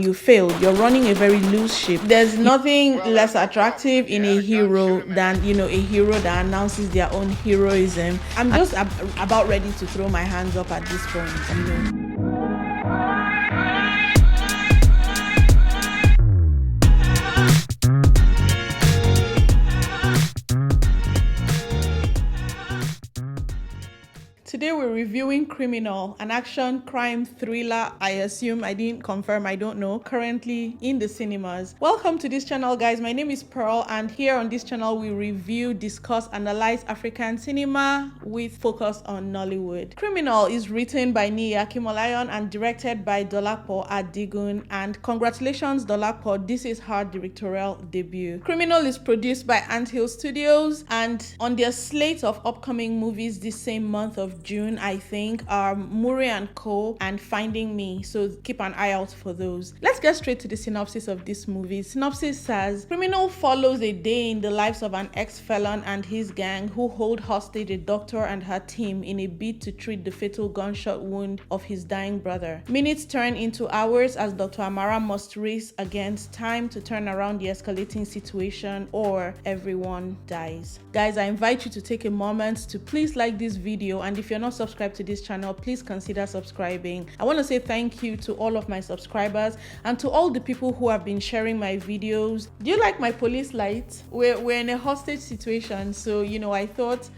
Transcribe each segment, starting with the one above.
you failed. You're running a very loose ship. There's nothing less attractive in a hero than, a hero that announces their own heroism. I'm just about ready to throw my hands up at this point. Today we're reviewing Criminal, an action crime thriller. I assume, I didn't confirm, I don't know, currently in the cinemas. Welcome to this channel, guys. My name is Pearl, and here on this channel we review, discuss, analyze African cinema with focus on Nollywood. Criminal is written by Niyi, Akinmolayan, and directed by Dolapo, Adigun, and congratulations Dolapo, this is her directorial debut. Criminal is produced by Anthill Studios, and on their slate of upcoming movies this same month of June, I think, are Muri and Co. and Finding Me, so keep an eye out for those. Let's get straight to the synopsis of this movie. Synopsis says, Criminal follows a day in the lives of an ex-felon and his gang who hold hostage a doctor and her team in a bid to treat the fatal gunshot wound of his dying brother. Minutes turn into hours as Dr. Amara must race against time to turn around the escalating situation, or everyone dies. Guys, I invite you to take a moment to please like this video, and if you're not subscribed to this channel, please consider subscribing. I want to say thank you to all of my subscribers and to all the people who have been sharing my videos. Do you like my police light? We're in a hostage situation, so I thought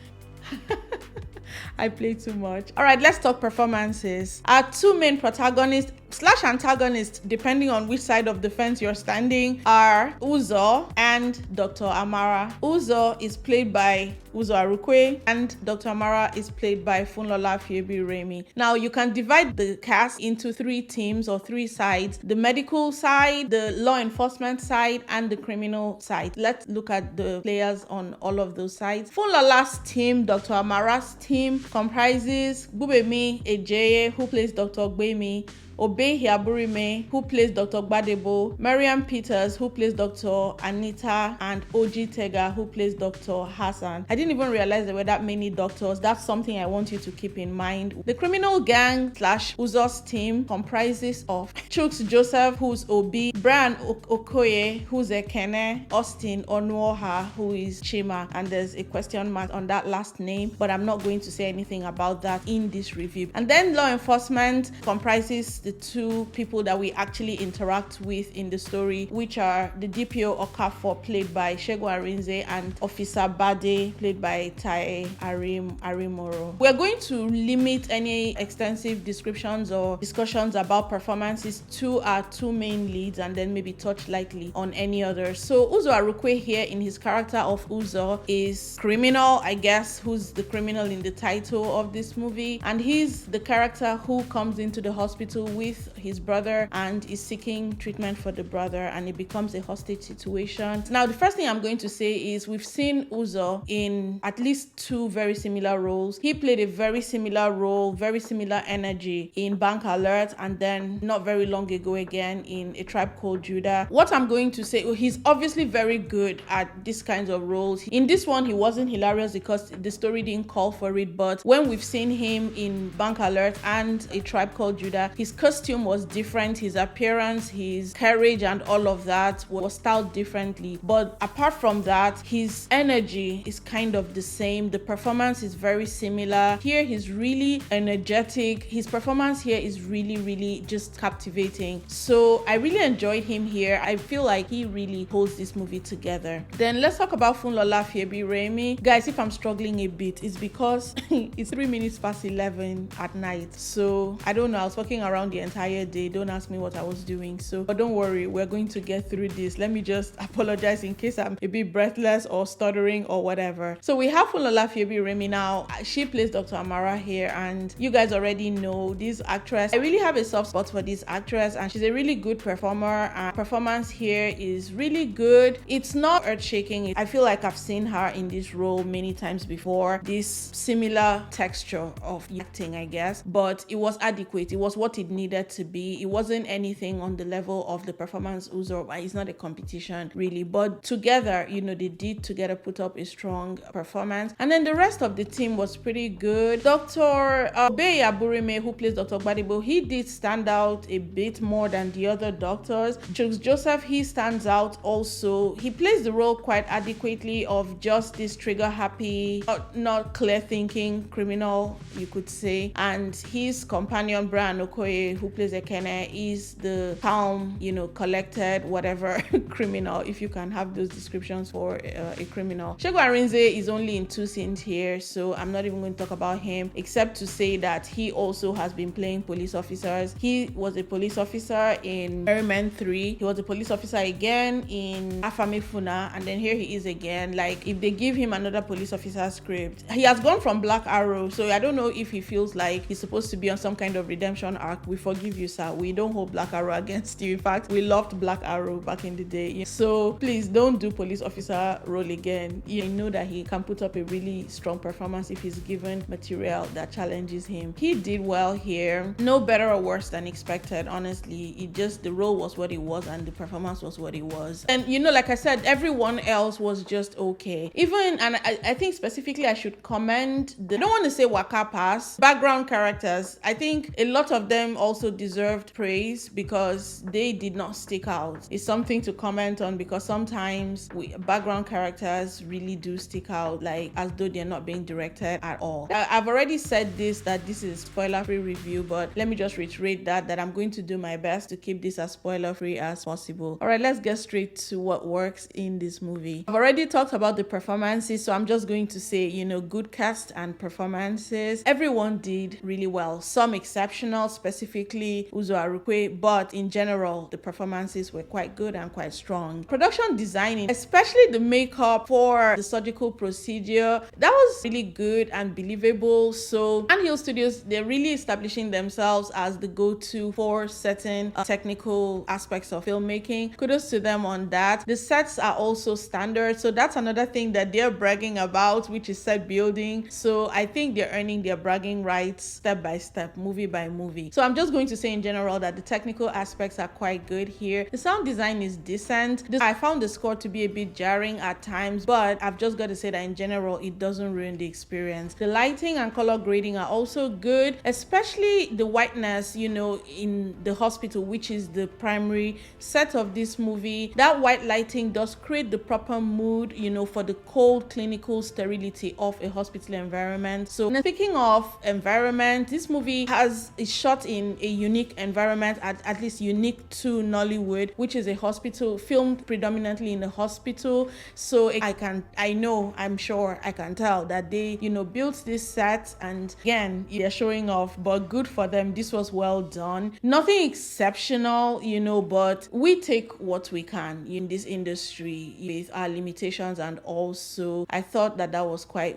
I played too much. All right, let's talk performances. Our two main protagonists / antagonists, depending on which side of the fence you're standing, are Uzor and Dr. Amara. Uzor is played by Uzor Arukwe and Dr. Amara is played by Funlola Aofiyebi-Raimi. Now, you can divide the cast into three teams or three sides: the medical side, the law enforcement side, and the criminal side. Let's look at the players on all of those sides. Funlola's team, Dr. Amara's team, comprises Gbubemi, Ejeye, who plays Dr. Gbemi, Obehi Aburime, who plays Dr. Gbadebo, Mariam Peters, who plays Dr. Anita, and Tega, who plays Dr. Hassan. I didn't even realize there were that many doctors. That's something I want you to keep in mind. The criminal gang / Uzor's team comprises of Chuks Joseph, who's Obi, Bryan Okoye, who's Ekene, Austin, Onuoha, who is Chima, and there's a question mark on that last name, but I'm not going to say anything about that in this review. And then law enforcement comprises the two people that we actually interact with in the story, which are the DPO Okafor, played by Segun Arinze, and Officer Bade, played by Taye, Arimoro. We're going to limit any extensive descriptions or discussions about performances to our two main leads, and then maybe touch lightly on any others. So Uzor Arukwe here, in his character of Uzor, is criminal, I guess, who's the criminal in the title of this movie, and he's the character who comes into the hospital with his brother and is seeking treatment for the brother, and it becomes a hostage situation. Now, the first thing I'm going to say is we've seen Uzor in at least two very similar roles. He played a very similar role, very similar energy in Bank Alert, and then not very long ago again in A Tribe Called Judah. What I'm going to say, he's obviously very good at these kinds of roles. In this one, he wasn't hilarious because the story didn't call for it, but when we've seen him in Bank Alert and A Tribe Called Judah, his costume was different, his appearance, his carriage, and all of that was styled differently. But apart from that, his energy is kind of the same. The performance is very similar. Here, he's really energetic. His performance here is really just captivating. So I really enjoyed him here. I feel like he really holds this movie together. Then let's talk about Funlola Aofiyebi-Raimi. Guys, if I'm struggling a bit, it's because it's 3 minutes past 11 at night. So I don't know, I was walking around the entire day. Don't ask me what I was doing. So, but don't worry, we're going to get through this. Let me just apologize in case I'm a bit breathless or stuttering or whatever. So we have Funlola Aofiyebi-Raimi now. She plays Dr. Amara here, and you guys already know this actress. I really have a soft spot for this actress, and she's a really good performer. And performance here is really good. It's not earth-shaking. I feel like I've seen her in this role many times before. This similar texture of acting, I guess, but it was adequate. It was what it needed needed to be. It wasn't anything on the level of the performance Uzor, but it's not a competition really. But together, they did together put up a strong performance. And then the rest of the team was pretty good. Dr. Obehi Aburime, who plays Dr. Gbadebo, he did stand out a bit more than the other doctors. Chuks Joseph, he stands out also. He plays the role quite adequately of just this trigger-happy, not clear-thinking criminal, you could say. And his companion, Bryan Okoye, who plays Ekene, is the calm, collected, whatever criminal, if you can have those descriptions for a criminal. Segun Arinze is only in 2 scenes here, so I'm not even going to talk about him, except to say that he also has been playing police officers. He was a police officer in Merry Men 3. He was a police officer again in Afamefuna, and then here he is again. Like, if they give him another police officer script, he has gone from Black Arrow, so I don't know if he feels like he's supposed to be on some kind of redemption arc. We forgive you, sir. We don't hold Black Arrow against you. In fact, we loved Black Arrow back in the day. So please don't do police officer role again. You know that he can put up a really strong performance if he's given material that challenges him. He did well here. No better or worse than expected, honestly. The role was what it was and the performance was what it was. And like I said, everyone else was just okay. Even, and I think specifically I should comment, I don't want to say waka pass, background characters. I think a lot of them also deserved praise because they did not stick out. It's something to comment on because sometimes background characters really do stick out, like as though they're not being directed at all. I've already said that this is spoiler-free review, but let me just reiterate that I'm going to do my best to keep this as spoiler-free as possible. All right, let's get straight to what works in this movie. I've already talked about the performances, so I'm just going to say, good cast and performances. Everyone did really well. Some exceptional, specifically Uzor Arukwe, but in general, the performances were quite good and quite strong. Production designing, especially the makeup for the surgical procedure, that was really good and believable. So Hill Studios, they're really establishing themselves as the go-to for certain technical aspects of filmmaking. Kudos to them on that. The sets are also standard, so that's another thing that they're bragging about, which is set building. So I think they're earning their bragging rights step by step, movie by movie. So I'm just going to say in general that the technical aspects are quite good here. The sound design is decent. I found the score to be a bit jarring at times, but I've just got to say that in general, it doesn't ruin the experience. The lighting and color grading are also good, especially the whiteness, in the hospital, which is the primary set of this movie. That white lighting does create the proper mood, for the cold clinical sterility of a hospital environment. So speaking of environment, this movie is shot in a unique environment, at least unique to Nollywood, which is a hospital, filmed predominantly in a hospital. So I'm sure I can tell that they, built this set, and again, they're showing off, but good for them. This was well done. Nothing exceptional, but we take what we can in this industry with our limitations, and also I thought that was quite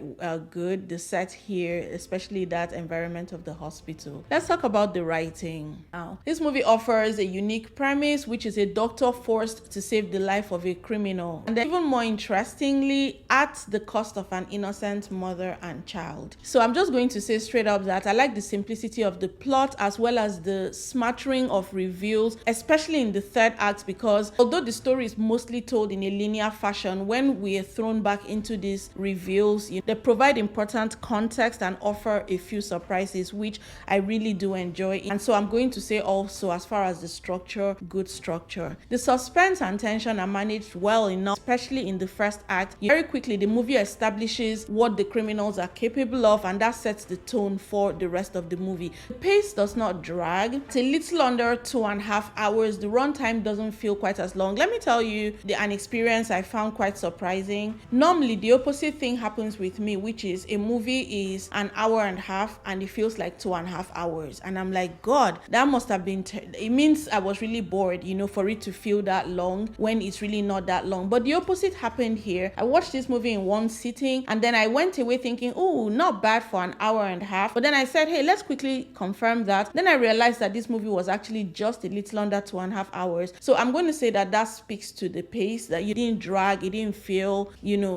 good, the set here, especially that environment of the hospital. Let's talk about the writing now. This movie offers a unique premise, which is a doctor forced to save the life of a criminal, and even more interestingly, at the cost of an innocent mother and child. So I'm just going to say straight up that I like the simplicity of the plot as well as the smattering of reveals, especially in the third act, because although the story is mostly told in a linear fashion, when we are thrown back into these reveals, they provide important context and offer a few surprises, which I really do enjoy. And so I'm going to say also, as far as the structure, good structure. The suspense and tension are managed well enough, especially in the first act. Very quickly, the movie establishes what the criminals are capable of, and that sets the tone for the rest of the movie. The pace does not drag. It's a little under 2.5 hours. The runtime doesn't feel quite as long. Let me tell you, an experience I found quite surprising. Normally, the opposite thing happens with me, which is a movie is 1.5 hours and it feels like 2.5 hours. And I'm like, God, that must have been, it means I was really bored, for it to feel that long when it's really not that long. But the opposite happened here. I watched this movie in one sitting, and then I went away thinking, oh, not bad for 1.5 hours. But then I said, hey, let's quickly confirm that. Then I realized that this movie was actually just a little under 2.5 hours. So I'm going to say that speaks to the pace, that you didn't drag, it didn't feel,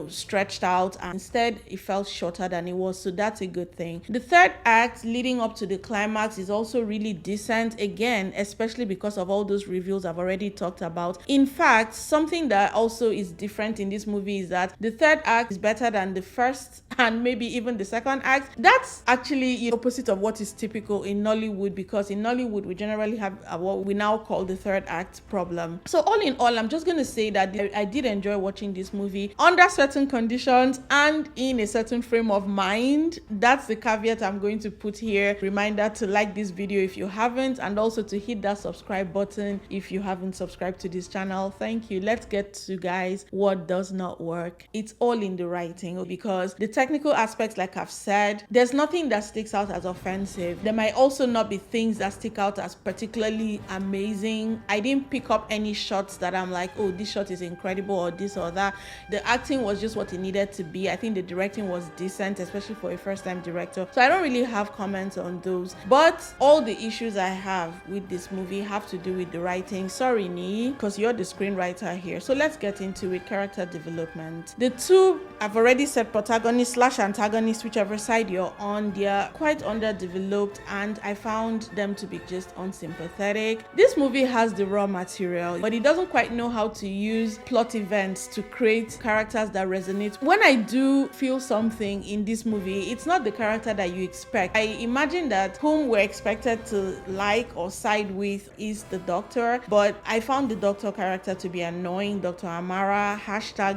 stretched out, and instead it felt shorter than it was. So that's a good thing. The third act leading up to the climax is also really really decent again, especially because of all those reviews I've already talked about. In fact, something that also is different in this movie is that the third act is better than the first and maybe even the second act. That's actually the opposite of what is typical in Nollywood, because in Nollywood we generally have what we now call the third act problem. So all in all, I'm just going to say that I did enjoy watching this movie under certain conditions and in a certain frame of mind. That's the caveat I'm going to put here. Reminder to like this video if you haven't, and also to hit that subscribe button if you haven't subscribed to this channel. Thank you. Let's get to, guys, what does not work. It's all in the writing, because the technical aspects, like I've said, there's nothing that sticks out as offensive. There might also not be things that stick out as particularly amazing. I didn't pick up any shots that I'm like, oh, this shot is incredible or this or that. The acting was just what it needed to be. I think the directing was decent, especially for a first-time director. So I don't really have comments on those. But all the issues I have with this movie have to do with the writing. Sorry, Niyi, because you're the screenwriter here. So let's get into it. Character development. The two, I've already said, protagonist / antagonist, whichever side you're on, they're quite underdeveloped, and I found them to be just unsympathetic. This movie has the raw material, but it doesn't quite know how to use plot events to create characters that resonate. When I do feel something in this movie, it's not the character that you expect. I imagine that whom we're expected to like or side with is the doctor, but I found the doctor character to be annoying. Dr. Amara,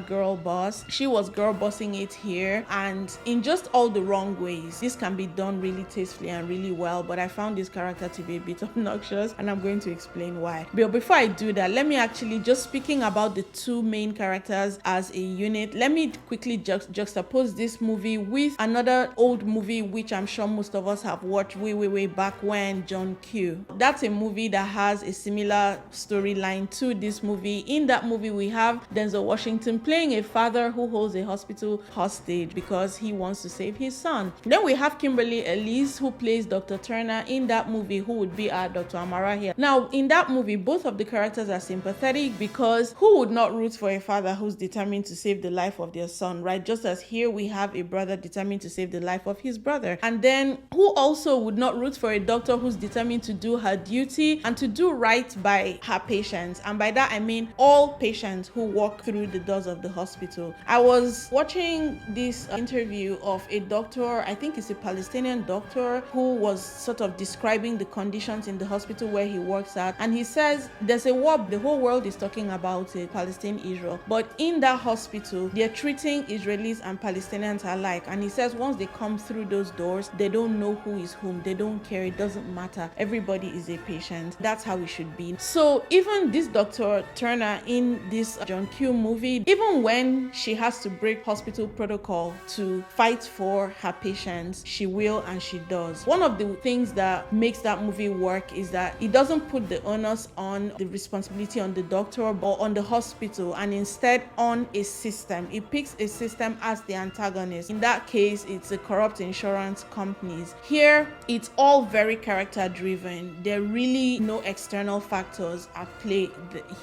#girl boss. She was girl bossing it here, and in just all the wrong ways. This can be done really tastefully and really well, but I found this character to be a bit obnoxious, and I'm going to explain why. But before I do that, let me actually, just speaking about the two main characters as a unit, let me quickly juxtapose this movie with another old movie which I'm sure most of us have watched way back when, John Q. That's a movie that has a similar storyline to this movie. In that movie, we have Denzel Washington playing a father who holds a hospital hostage because he wants to save his son. Then we have Kimberly Elise, who plays Dr. Turner in that movie, who would be our Dr. Amara here. Now, in that movie, both of the characters are sympathetic, because who would not root for a father who's determined to save the life of their son, right? Just as here we have a brother determined to save the life of his brother. And then who also would not root for a doctor who's determined to do her duty and to do right by her patients? And by that I mean all patients who walk through the doors of the hospital. I was watching this interview of a doctor, I think it's a Palestinian doctor, who was sort of describing the conditions in the hospital where he works at, and he says there's a war, the whole world is talking about it, Palestine, Israel, but in that hospital they're treating Israelis and Palestinians alike. And he says once they come through those doors, they don't know who is whom, they don't care, it doesn't matter, everybody is a patient. That's how it should be. So even this Dr. Turner in this John Q movie, even when she has to break hospital protocol to fight for her patients, she will, and she does. One of the things that makes that movie work is that it doesn't put the onus on the responsibility on the doctor or on the hospital, and instead on a system. It picks a system as the antagonist. In that case, it's the corrupt insurance companies. Here, it's all very character driven. There are really no external factors at play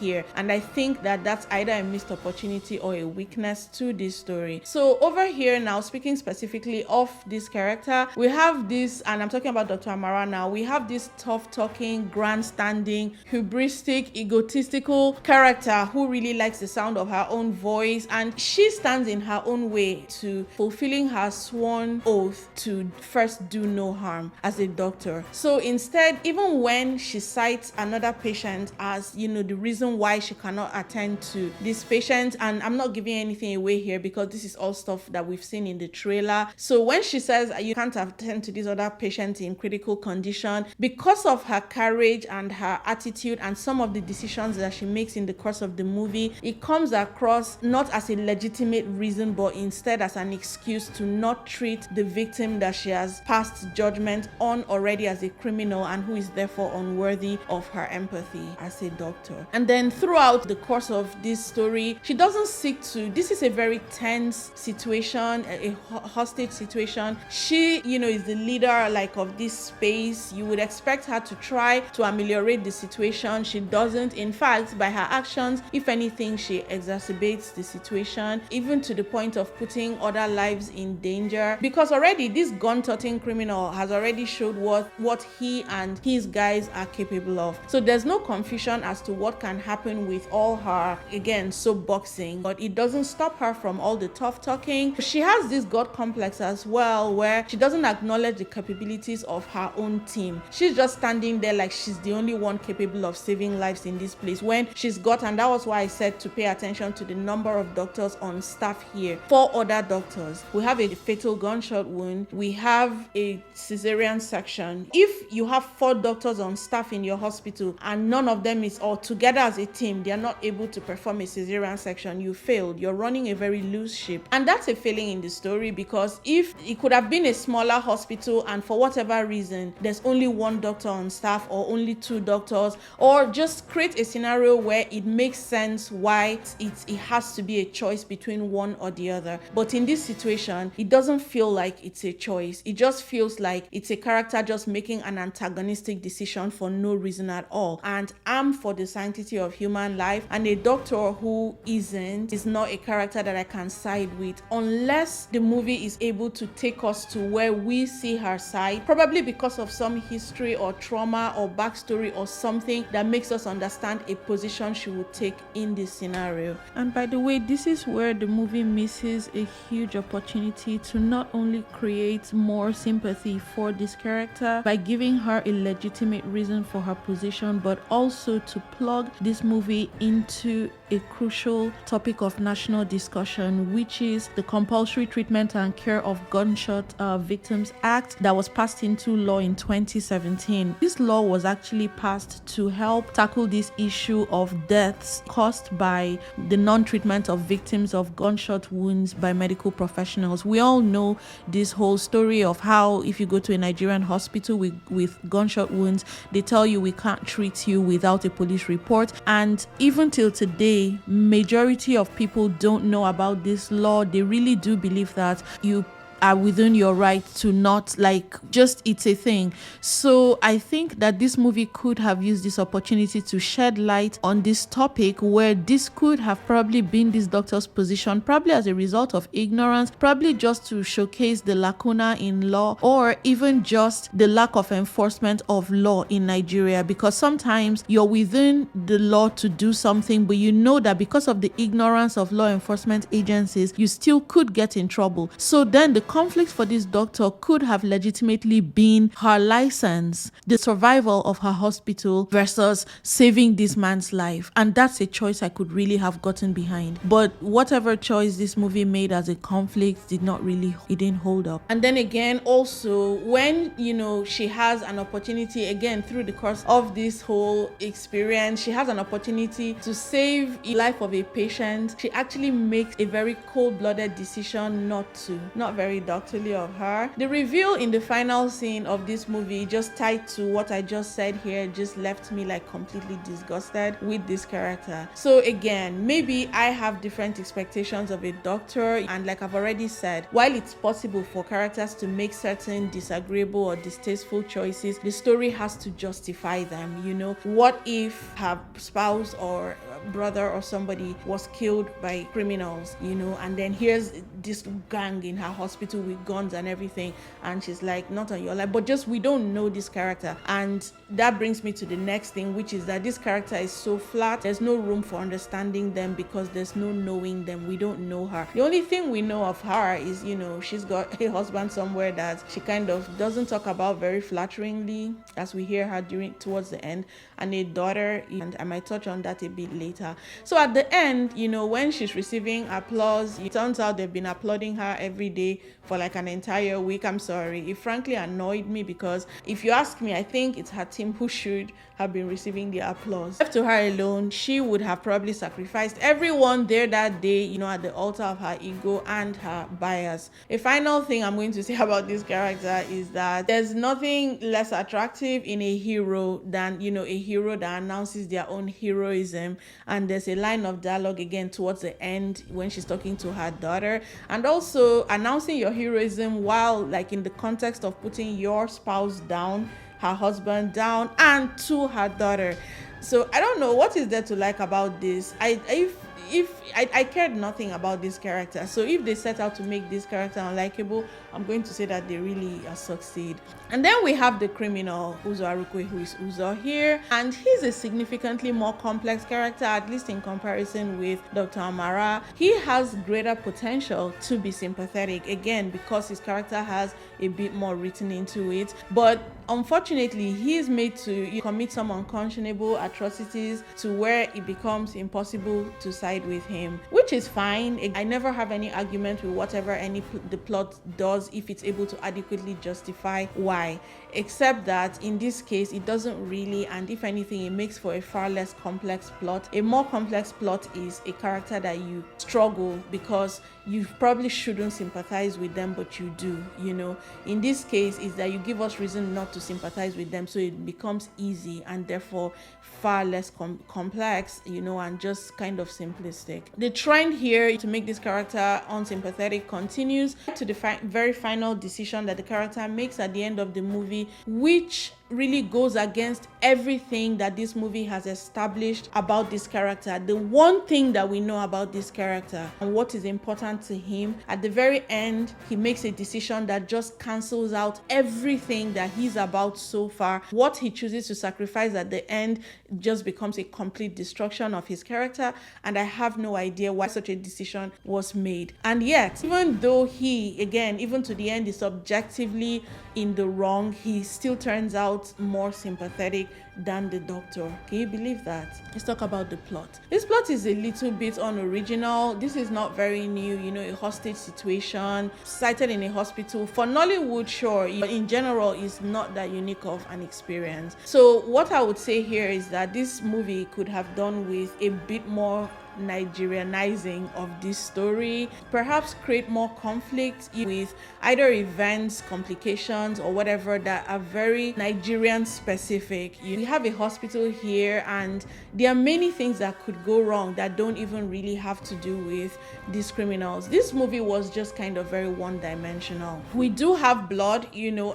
here, and I think that that's either a missed opportunity or a weakness to this story. So over here now, speaking specifically of this character, we have this, and I'm talking about Dr. Amara now, we have this tough talking, grandstanding, hubristic, egotistical character who really likes the sound of her own voice, and she stands in her own way to fulfilling her sworn oath to first do no harm as a doctor. So instead, even when she cites another patient as, you know, the reason why she cannot attend to this patient, and I'm not giving anything away here because this is all stuff that we've seen in the trailer. So when she says you can't attend to this other patient in critical condition, because of her courage and her attitude and some of the decisions that she makes in the course of the movie, it comes across not as a legitimate reason, but instead as an excuse to not treat the victim that she has passed judgment on already as a criminal, and who is therefore unworthy of her empathy as a doctor. And then throughout the course of this story, she doesn't seek to, this is a very tense situation, a hostage situation. She, you know, is the leader like of this space. You would expect her to try to ameliorate the situation. She doesn't. In fact, by her actions, if anything, she exacerbates the situation, even to the point of putting other lives in danger, because already this gun-toting criminal has already showed what he and his guys are capable of. So there's no confusion as to what can happen with all her, again, soapboxing, but it doesn't stop her from all the tough talking. She has this God complex as well, where she doesn't acknowledge the capabilities of her own team. She's just standing there like she's the only one capable of saving lives in this place, when she's got, and that was why I said to pay attention to the number of doctors on staff here. 4 other doctors. We have a fatal gunshot wound. We have a cesarean section. If you have 4 doctors on staff in your hospital and none of them is all together as a team, they are not able to perform a cesarean section, you failed. You're running a very loose ship. And that's a failing in the story, because if it could have been a smaller hospital and for whatever reason there's only 1 doctor on staff or only 2 doctors, or just create a scenario where it makes sense why it has to be a choice between one or the other. But in this situation, it doesn't feel like it's a choice. It just feels like it's a character just making an antagonistic decision for no reason at all. And I'm for the sanctity of human life, and a doctor who isn't is not a character that I can side with, unless the movie is able to take us to where we see her side, probably because of some history or trauma or backstory or something that makes us understand a position she would take in this scenario. And by the way, this is where the movie misses a huge opportunity to not only create more sympathy for this character by giving her a legitimate reason for her position, but also to plug this movie into a crucial topic of national discussion, which is the Compulsory Treatment and Care of Gunshot Victims Act that was passed into law in 2017. This law was actually passed to help tackle this issue of deaths caused by the non-treatment of victims of gunshot wounds by medical professionals. We all know this whole story of how if you go to a Nigerian hospital with gunshot wounds, they tell you we can't treat you without a police report. And even till today, majority of people don't know about this law. They really do believe that you are within your right to not, like, just, it's a thing. So I think that this movie could have used this opportunity to shed light on this topic, where this could have probably been this doctor's position, probably as a result of ignorance, probably just to showcase the lacuna in law, or even just the lack of enforcement of law in Nigeria, because sometimes you're within the law to do something, but you know that because of the ignorance of law enforcement agencies, you still could get in trouble. So then the conflict for this doctor could have legitimately been her license, the survival of her hospital versus saving this man's life. And that's a choice I could really have gotten behind. But whatever choice this movie made as a conflict it didn't hold up. And then again, also, when, she has an opportunity, again, through the course of this whole experience, she has an opportunity to save the life of a patient, she actually makes a very cold-blooded decision not to. Not very doctorly of her. The reveal in the final scene of this movie, just tied to what I just said here, just left me like completely disgusted with this character. So again, maybe I have different expectations of a doctor, and like I've already said, while it's possible for characters to make certain disagreeable or distasteful choices, the story has to justify them. What if her spouse or brother or somebody was killed by criminals, and then here's this gang in her hospital with guns and everything, and she's like, not on your life. But just, we don't know this character, and that brings me to the next thing, which is that this character is so flat. There's no room for understanding them because there's no knowing them. We don't know her. The only thing we know of her is, she's got a husband somewhere that she kind of doesn't talk about very flatteringly, as we hear her towards the end, and a daughter, and I might touch on that a bit later. So at the end, when she's receiving applause, it turns out they've been applauding her every day for like an entire week. I'm sorry, it frankly annoyed me, because if you ask me, I think it's her team who should have been receiving the applause. Left to her alone, she would have probably sacrificed everyone there that day, at the altar of her ego and her bias. A final thing I'm going to say about this character is that there's nothing less attractive in a hero than, a hero that announces their own heroism. And there's a line of dialogue again towards the end when she's talking to her daughter, and also announcing your heroism while, like, in the context of putting your spouse down, her husband down, and to her daughter. So I don't know what is there to like about this. I cared nothing about this character. So if they set out to make this character unlikable, I'm going to say that they really succeed. And then we have the criminal, Uzor Arukwe, who is Uzor here. And he's a significantly more complex character, at least in comparison with Dr. Amara. He has greater potential to be sympathetic, again, because his character has a bit more written into it. But unfortunately, he is made to commit some unconscionable atrocities to where it becomes impossible to side with him, which is fine. I never have any argument with whatever the plot does if it's able to adequately justify why, except that in this case it doesn't really, and if anything it makes for a far less complex plot. A more complex plot is a character that you struggle because you probably shouldn't sympathize with them, but you do. In this case is that you give us reason not to sympathize with them, so it becomes easy and therefore far less complex, and just kind of simplistic. The trend here to make this character unsympathetic continues to the very final decision that the character makes at the end of the movie, which really goes against everything that this movie has established about this character. The one thing that we know about this character and what is important to him, at the very end, he makes a decision that just cancels out everything that he's about so far. What he chooses to sacrifice at the end just becomes a complete destruction of his character, and I have no idea why such a decision was made. And yet, even though he, again, even to the end, is objectively in the wrong, he still turns out more sympathetic than the doctor. Can you believe that? Let's talk about the plot. This plot is a little bit unoriginal. This is not very new, a hostage situation cited in a hospital. For Nollywood, sure, but in general, it's not that unique of an experience. So what I would say here is that this movie could have done with a bit more Nigerianizing of this story, perhaps create more conflict with either events, complications, or whatever that are very Nigerian specific. We have a hospital here, and there are many things that could go wrong that don't even really have to do with these criminals. This movie was just kind of very one-dimensional. We do have blood,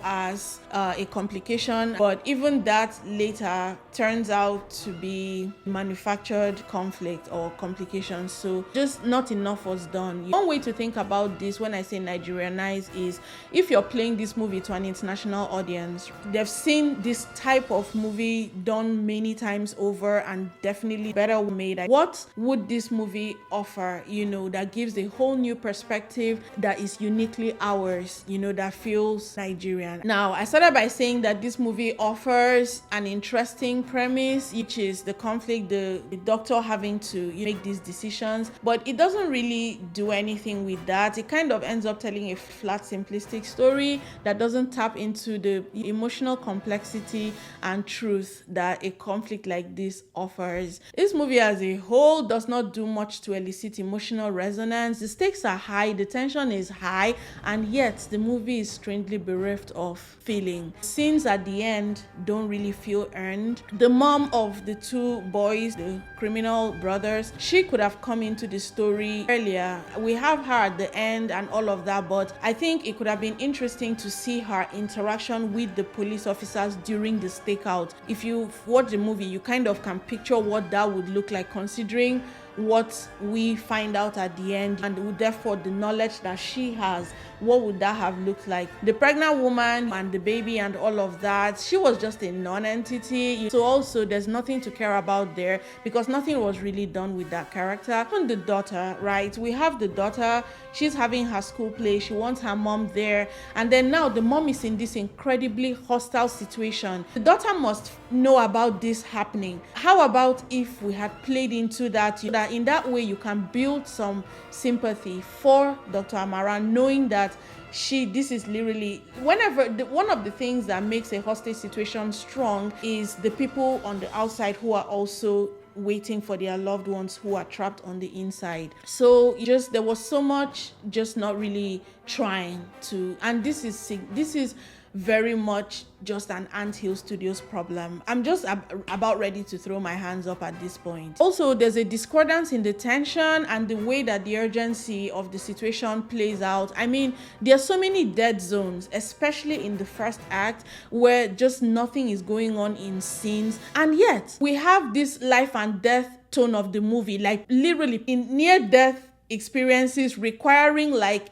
as a complication, but even that later turns out to be manufactured conflict or complications, so just not enough was done. One way to think about this when I say Nigerianize is if you're playing this movie to an international audience, they've seen this type of movie done many times over and definitely better made. What would this movie offer, that gives a whole new perspective that is uniquely ours, that feels Nigerian? Now, I started by saying that this movie offers an interesting premise, which is the conflict, the doctor having to make these decisions, but it doesn't really do anything with that. It kind of ends up telling a flat, simplistic story that doesn't tap into the emotional complexity and truth that a conflict like this offers. This movie as a whole does not do much to elicit emotional resonance. The stakes are high, the tension is high, and yet the movie is strangely bereft of feeling. Scenes at the end don't really feel earned. The mom of the two boys, the criminal brothers, she could have come into the story earlier. We have her at the end and all of that, but I think it could have been interesting to see her interaction with the police officers during the stakeout. If you watch the movie, you kind of can picture what that would look like, considering what we find out at the end, and therefore the knowledge that she has. What would that have looked like? The pregnant woman and the baby and all of that, she was just a non-entity. So also there's nothing to care about there because nothing was really done with that character. Even the daughter, right? We have the daughter, she's having her school play, she wants her mom there, and then now the mom is in this incredibly hostile situation. The daughter must know about this happening. How about if we had played into that, in that way you can build some sympathy for Dr. Amara, knowing that this is literally one of the things that makes a hostage situation strong is the people on the outside who are also waiting for their loved ones who are trapped on the inside. So there was so much just not really trying to, and this is very much just an Anthill Studios problem. I'm just about ready to throw my hands up at this point. Also, there's a discordance in the tension and the way that the urgency of the situation plays out. I mean, there are so many dead zones, especially in the first act, where just nothing is going on in scenes, and yet we have this life and death tone of the movie, like literally in near death experiences requiring like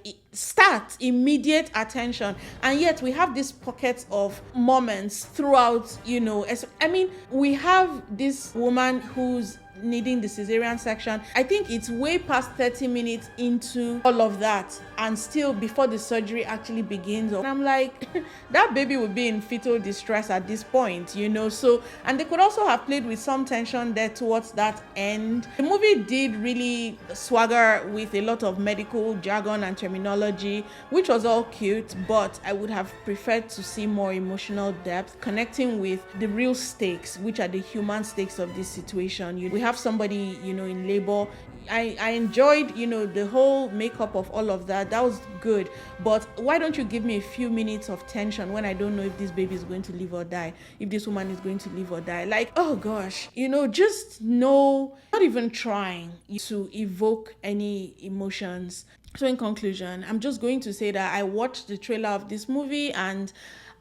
immediate attention, and yet we have these pockets of moments throughout, I mean, we have this woman who's needing the cesarean section. I think it's way past 30 minutes into all of that, and still before the surgery actually begins, and I'm like, that baby would be in fetal distress at this point, so, and they could also have played with some tension there towards that end. The movie did really swagger with a lot of medical jargon and terminology, which was all cute, but I would have preferred to see more emotional depth connecting with the real stakes, which are the human stakes of this situation. We have somebody, in labor. I enjoyed, the whole makeup of all of that. That was good. But why don't you give me a few minutes of tension when I don't know if this baby is going to live or die, if this woman is going to live or die? Like, oh gosh, just no, not even trying to evoke any emotions. So in conclusion, I'm just going to say that I watched the trailer of this movie and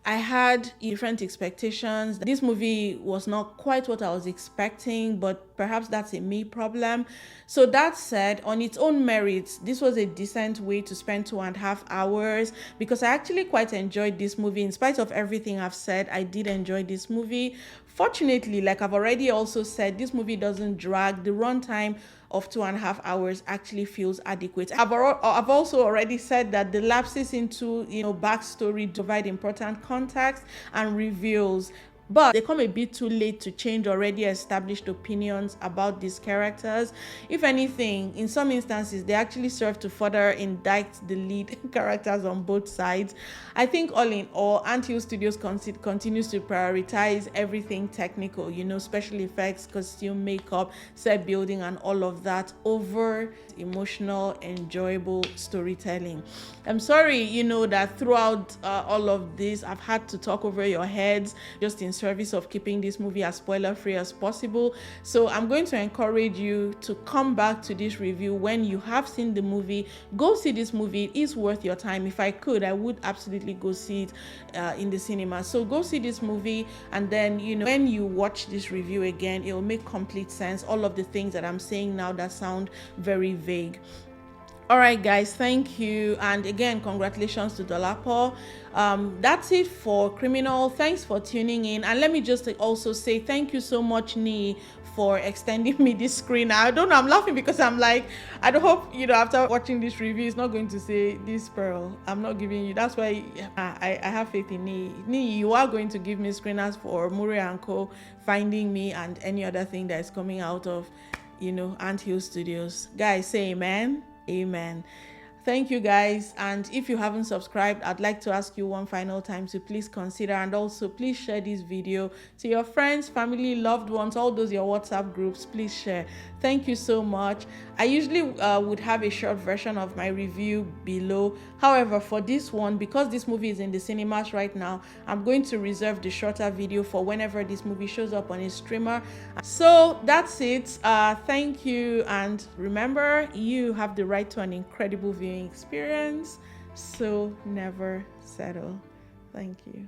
I had different expectations. This movie was not quite what I was expecting, but perhaps that's a me problem. So that said, on its own merits, this was a decent way to spend 2.5 hours, because I actually quite enjoyed this movie. In spite of everything I've said, I did enjoy this movie. Fortunately, like I've already also said, this movie doesn't drag. The runtime of 2.5 hours actually feels adequate. I've also already said that the lapses into backstory provide important context and reveals, but they come a bit too late to change already established opinions about these characters. If anything, in some instances, they actually serve to further indict the lead characters on both sides. I think all in all, Anthill Studios continues to prioritize everything technical, special effects, costume, makeup, set building, and all of that over emotional, enjoyable storytelling. I'm sorry, that throughout all of this, I've had to talk over your heads just in service of keeping this movie as spoiler free as possible. So I'm going to encourage you to come back to this review when you have seen the movie. Go see this movie. It is worth your time. If I could, I would absolutely go see it in the cinema. So go see this movie, and then when you watch this review again, it will make complete sense. All of the things that I'm saying now that sound very vague. All right, guys, thank you. And again, congratulations to Dolapo. That's it for Criminal. Thanks for tuning in. And let me just also say thank you so much, Niyi, for extending me this screen. I don't know, I'm laughing because I'm like, I don't hope, after watching this review, it's not going to say, this Pearl, I'm not giving you. That's why I have faith in Niyi. Niyi, you are going to give me screeners for Muri & Co, Finding Me, and any other thing that is coming out of, Anthill Studios. Guys, say amen. Amen. Thank you, guys. And if you haven't subscribed, I'd like to ask you one final time to please consider, and also please share this video to your friends, family, loved ones, all those your WhatsApp groups. Please share. Thank you so much. I usually would have a short version of my review below. However, for this one, because this movie is in the cinemas right now, I'm going to reserve the shorter video for whenever this movie shows up on a streamer. So that's it. Thank you, and remember, you have the right to an incredible viewing experience, so never settle. Thank you.